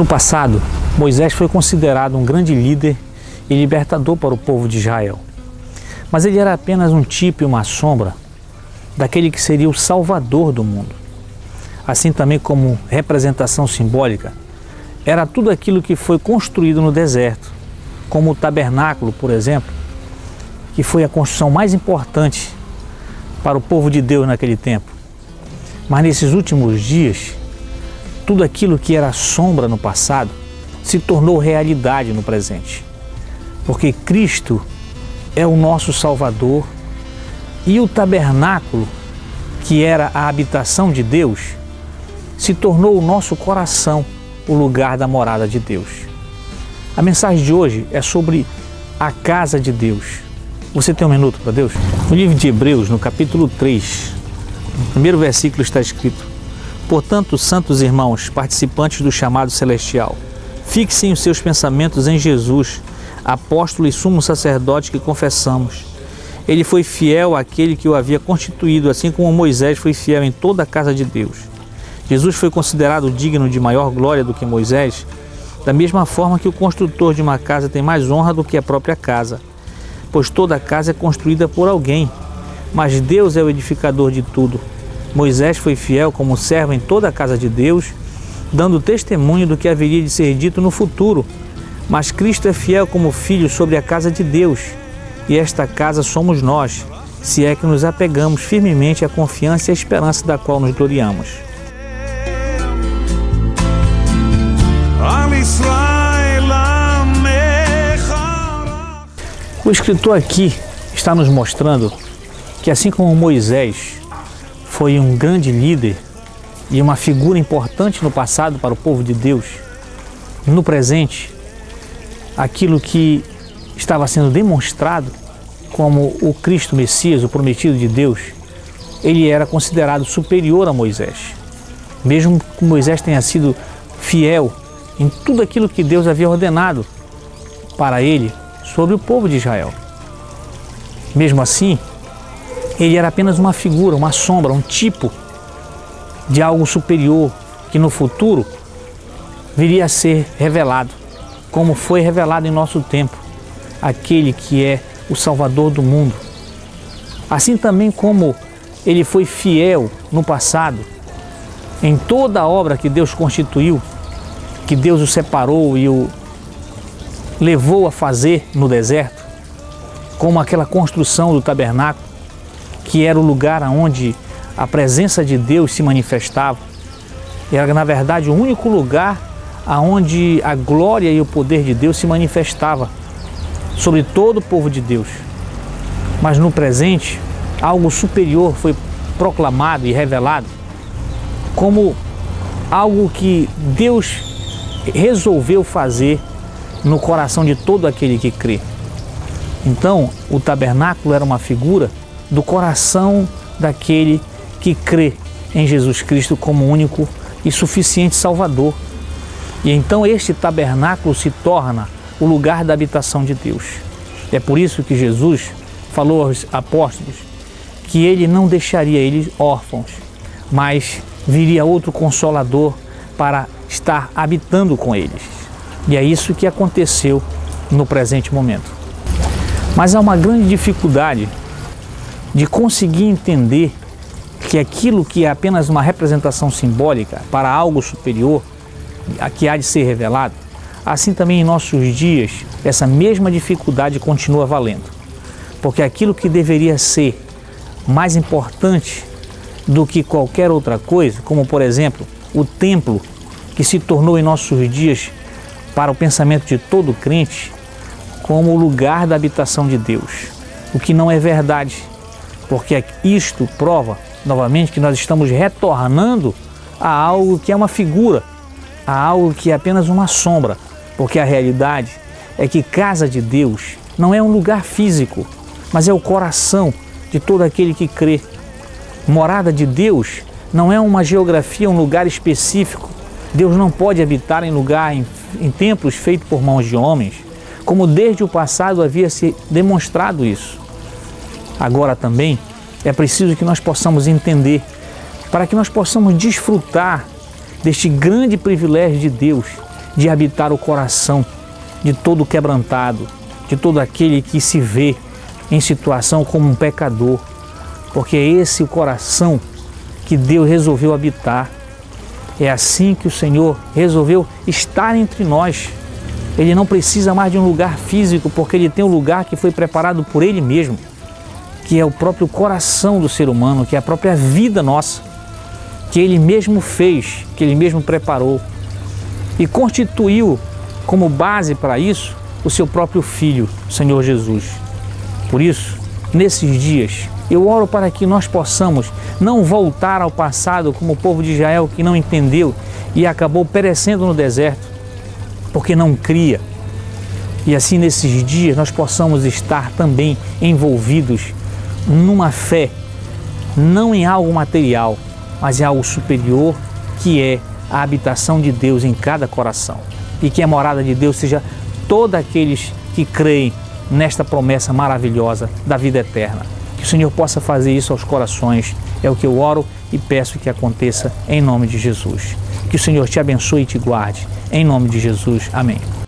No passado, Moisés foi considerado um grande líder e libertador para o povo de Israel. Mas ele era apenas um tipo e uma sombra daquele que seria o Salvador do mundo. Assim também como representação simbólica, era tudo aquilo que foi construído no deserto, como o tabernáculo, por exemplo, que foi a construção mais importante para o povo de Deus naquele tempo. Mas nesses últimos dias, tudo aquilo que era sombra no passado se tornou realidade no presente. Porque Cristo é o nosso Salvador e o tabernáculo, que era a habitação de Deus, se tornou o nosso coração, o lugar da morada de Deus. A mensagem de hoje é sobre a casa de Deus. Você tem um minuto para Deus? No livro de Hebreus, no capítulo 3, no primeiro versículo está escrito: portanto, santos irmãos, participantes do chamado celestial, fixem os seus pensamentos em Jesus, apóstolo e sumo sacerdote que confessamos. Ele foi fiel àquele que o havia constituído, assim como Moisés foi fiel em toda a casa de Deus. Jesus foi considerado digno de maior glória do que Moisés, da mesma forma que o construtor de uma casa tem mais honra do que a própria casa, pois toda a casa é construída por alguém, mas Deus é o edificador de tudo. Moisés foi fiel como servo em toda a casa de Deus, dando testemunho do que haveria de ser dito no futuro, mas Cristo é fiel como filho sobre a casa de Deus, e esta casa somos nós, se é que nos apegamos firmemente à confiança e à esperança da qual nos gloriamos. O escritor aqui está nos mostrando que, assim como Moisés foi um grande líder e uma figura importante no passado para o povo de Deus, no presente, aquilo que estava sendo demonstrado como o Cristo Messias, o prometido de Deus, ele era considerado superior a Moisés. Mesmo que Moisés tenha sido fiel em tudo aquilo que Deus havia ordenado para ele sobre o povo de Israel. Mesmo assim, ele era apenas uma figura, uma sombra, um tipo de algo superior que no futuro viria a ser revelado, como foi revelado em nosso tempo, aquele que é o Salvador do mundo. Assim também como ele foi fiel no passado, em toda a obra que Deus constituiu, que Deus o separou e o levou a fazer no deserto, como aquela construção do tabernáculo, que era o lugar onde a presença de Deus se manifestava. Era, na verdade, o único lugar onde a glória e o poder de Deus se manifestava sobre todo o povo de Deus. Mas no presente, algo superior foi proclamado e revelado como algo que Deus resolveu fazer no coração de todo aquele que crê. Então, o tabernáculo era uma figura do coração daquele que crê em Jesus Cristo como único e suficiente Salvador. E então este tabernáculo se torna o lugar da habitação de Deus. É por isso que Jesus falou aos apóstolos que ele não deixaria eles órfãos, mas viria outro Consolador para estar habitando com eles. E é isso que aconteceu no presente momento. Mas há uma grande dificuldade de conseguir entender que aquilo que é apenas uma representação simbólica para algo superior, que há de ser revelado, assim também em nossos dias, essa mesma dificuldade continua valendo. Porque aquilo que deveria ser mais importante do que qualquer outra coisa, como por exemplo, o templo, que se tornou em nossos dias, para o pensamento de todo crente, como o lugar da habitação de Deus. O que não é verdade, porque isto prova novamente que nós estamos retornando a algo que é uma figura, a algo que é apenas uma sombra, porque a realidade é que casa de Deus não é um lugar físico, mas é o coração de todo aquele que crê. Morada de Deus não é uma geografia, um lugar específico. Deus não pode habitar em templos feitos por mãos de homens, como desde o passado havia se demonstrado isso. Agora também é preciso que nós possamos entender, para que nós possamos desfrutar deste grande privilégio de Deus, de habitar o coração de todo quebrantado, de todo aquele que se vê em situação como um pecador, porque é esse o coração que Deus resolveu habitar. É assim que o Senhor resolveu estar entre nós. Ele não precisa mais de um lugar físico, porque Ele tem um lugar que foi preparado por Ele mesmo, que é o próprio coração do ser humano, que é a própria vida nossa, que Ele mesmo fez, que Ele mesmo preparou e constituiu como base para isso o seu próprio Filho, o Senhor Jesus. Por isso, nesses dias, eu oro para que nós possamos não voltar ao passado como o povo de Israel, que não entendeu e acabou perecendo no deserto, porque não cria. E assim, nesses dias, nós possamos estar também envolvidos numa fé, não em algo material, mas em algo superior, que é a habitação de Deus em cada coração. E que a morada de Deus seja todos aqueles que creem nesta promessa maravilhosa da vida eterna. Que o Senhor possa fazer isso aos corações, é o que eu oro e peço que aconteça em nome de Jesus. Que o Senhor te abençoe e te guarde, em nome de Jesus. Amém.